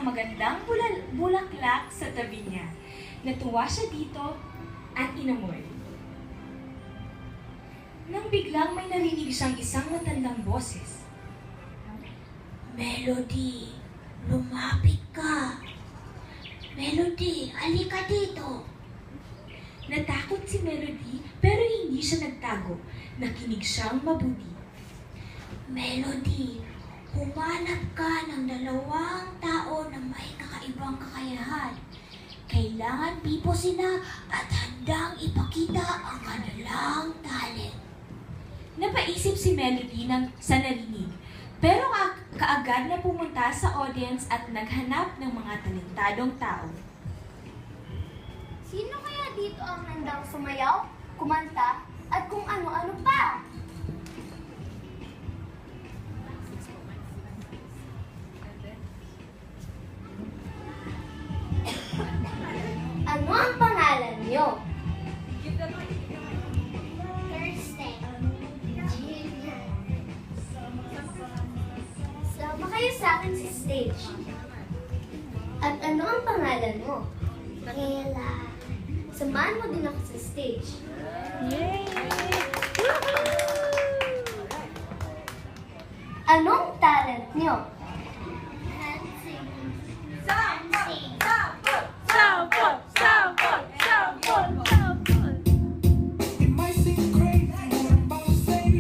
isang magandang bulaklak sa tabi niya. Natuwa siya dito at inamoy. Nang biglang may narinig siyang isang matandang boses. Melody, lumapit ka. Melody, halika dito. Natakot si Melody pero hindi siya nagtago. Nakinig siyang mabuti. Melody, humanap ka ng 2 tao na may kakaibang kakayahan. Kailangan pipo sila at handang ipakita ang kanilang talent. Napaisip si Melody sa narinig, pero kaagad na pumunta sa audience at naghanap ng mga talentadong tao. Sino kaya dito ang handang sumayaw, kumanta, at kung ano-ano pa? Ano ang pangalan niyo? Thursday. Sama kayo sa akin sa stage. At ano ang pangalan mo? Kayla. Samahan mo din ako sa stage. Anong talent niyo? Dancing. It might seem crazy what I'm about to say.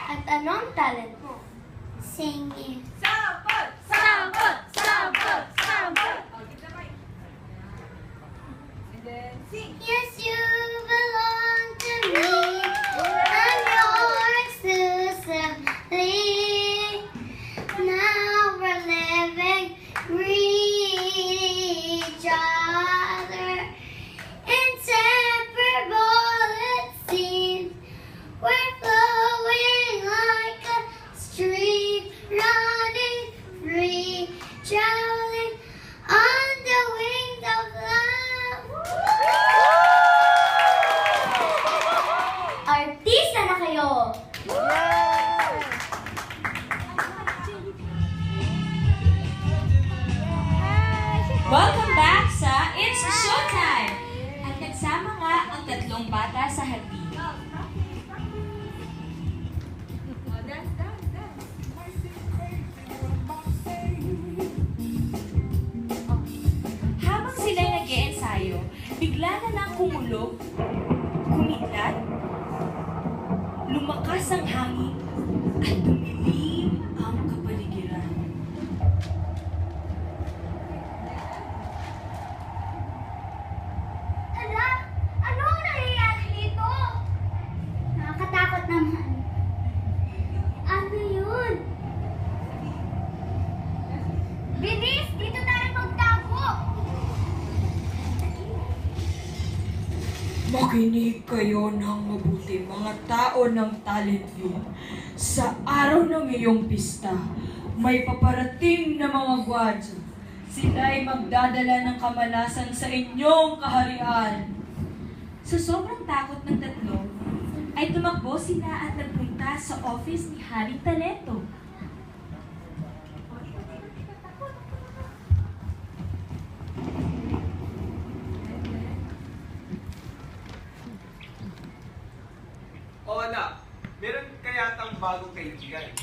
At ano ang talent mo? Singing. Yes, you belong to me. I'm yours exclusively. Now we're living, each other. Inseparable it seems. We're flowing like a stream, running free, traveling on the wings of love. Artista na kayo! Welcome back sa It's Showtime! At nagsama nga ang 3 bata sa hardin. Habang sila'y nag-iensayo, bigla na lang kumulog, kumidlat, lumakas ang hangin, at dumilim ang kapaligiran. Ala! Ano ang nangyayari dito? Nakakatakot naman. Ano yun? Bilis! Dito tayo magtago! Makinig kayo ng mabuti, mga tao ng talent yun. Sa araw ng iyong pista, may paparating na mga gwadyo. Sila'y magdadala ng kamalasan sa inyong kaharian. Sa sobrang takot ng 3, ay tumakbo sila at nagpunta sa office ni Haring Talento. O anak, meron kaya tang bagong kaibigan?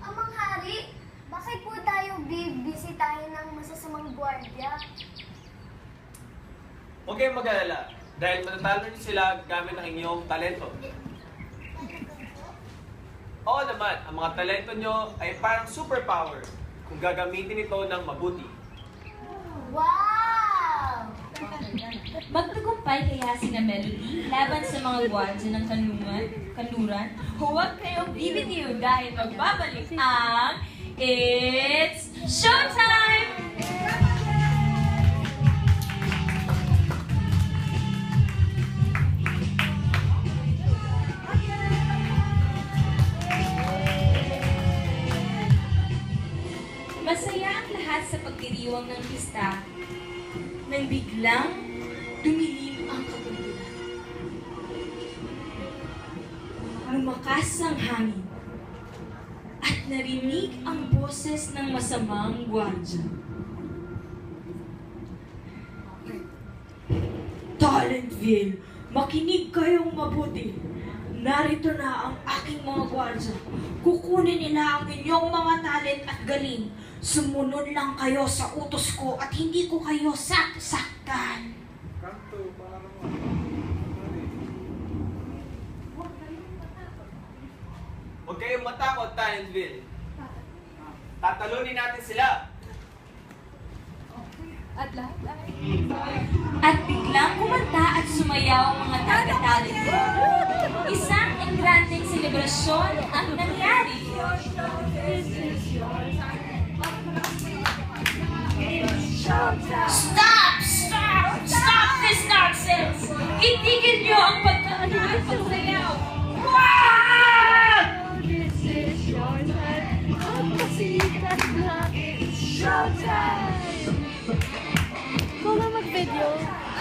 Amang Hari, bakit po tayo bibisitahin ng masasamang gwardiya? Huwag kayong mag-alala, dahil matatalo niyo sila gamit ang inyong talento. Oo naman, ang mga talento nyo ay parang superpower kung gagamitin ito ng mabuti. Wow! Magtagumpay kaya sina Melody laban sa mga gwardiya ng kanluran. Huwag kayong bibitiw dahil magbabalik ang It's Showtime! Masaya ang lahat sa pagdiriwang aswang ng pista nang biglang dumilim ang kabundulan. Lumakas ang hangin at narinig ang boses ng masamang gwardya. Talentville, makinig kayong mabuti. Narito na ang aking mga gwardya. Kukunin nila ang inyong mga talent at galing. Sumunod lang kayo sa utos ko at hindi ko kayo saktan. Huwag kayong matakot, Talentville. Tatalunin natin sila. At biglang kumanta at sumayaw ang mga taga-talent. Isang engrandeng selebrasyon ang nangyari. Stop! Stop! Stop this nonsense! Itigil niyo ang pagkakanta at pagsayaw! Wag!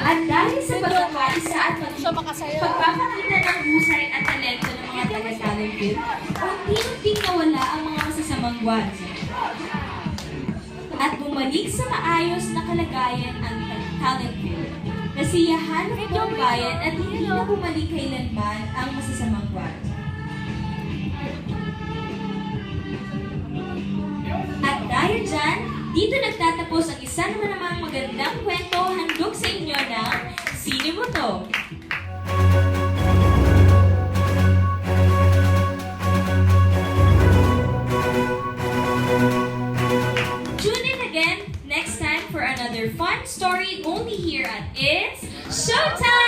At dahil sa pagkakaisa at pagpapakita ng husay at talento ng mga taga-Talentville, unti-unting nawala ang mga masasamang gwardya. At bumalik sa maayos na kalagayan ang Talentville. Nasiyahan ang buong bayan at hindi na bumalik kailanman ang masasamang gwardya. At dahil dyan, dito nagtatapos ang isa naman namang magandang kwento handog sa inyo ng Sino Mo To? Tune in again next time for another fun story only here at It's Showtime!